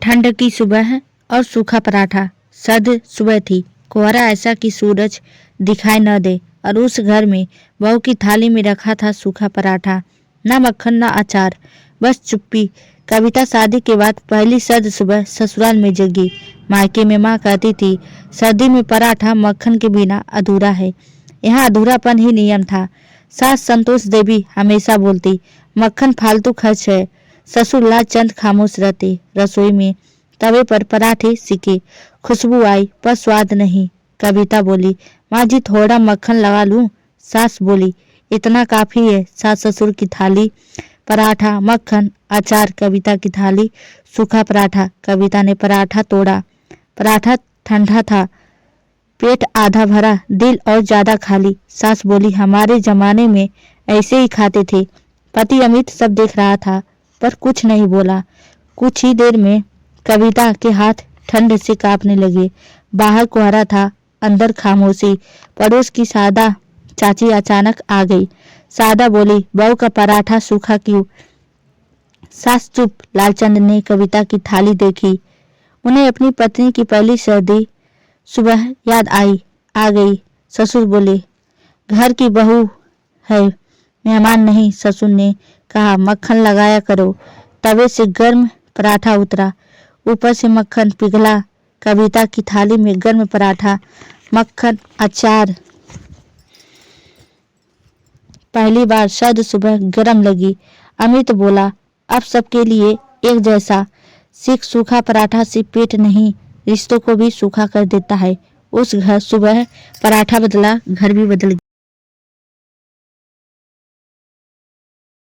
ठंड की सुबह और सूखा पराठा। सर्द सुबह थी, कोहरा ऐसा कि सूरज दिखाई न दे, और उस घर में बहू की थाली में रखा था सूखा पराठा। ना मक्खन ना अचार, बस चुप्पी। कविता शादी के बाद पहली सर्द सुबह ससुराल में जगी। मायके में माँ कहती थी, सर्दी में पराठा मक्खन के बिना अधूरा है। यहाँ अधूरापन ही नियम था। सास संतोष देवी हमेशा बोलती, मक्खन फालतू खर्च है। ससुर लालचंद खामोश रहते। रसोई में तवे पर पराठे सिके, खुशबू आई पर स्वाद नहीं। कविता बोली, माँ जी थोड़ा मक्खन लगा लूं? सास बोली, इतना काफी है। सास ससुर की थाली, पराठा, मक्खन, अचार। कविता की थाली, सूखा पराठा। कविता ने पराठा तोड़ा। पराठा ठंडा था, पेट आधा भरा, दिल और ज्यादा खाली। सास बोली, हमारे जमाने में ऐसे ही खाते थे। पति अमित सब देख रहा था पर कुछ नहीं बोला। कुछ ही देर में कविता के हाथ ठंड से कांपने लगे। बाहर कोहरा था, अंदर खामोशी। पड़ोस की सादा चाची अचानक आ गई। सादा बोली, बहू का पराठा सूखा क्यों? सास चुप। लालचंद ने कविता की थाली देखी। उन्हें अपनी पत्नी की पहली सर्दी सुबह याद आ गई। ससुर बोले, घर की बहू है, मेहमान नहीं। ससुर ने कहा, मक्खन लगाया करो। तवे से गर्म पराठा उतरा, ऊपर से मक्खन पिघला। कविता की थाली में गर्म पराठा, मक्खन, अचार। पहली बार सर्द सुबह गरम लगी। अमित बोला, अब सबके लिए एक जैसा। सिर्फ सूखा पराठा से पेट नहीं, रिश्तों को भी सूखा कर देता है। उस घर सुबह पराठा बदला, घर भी बदल गया।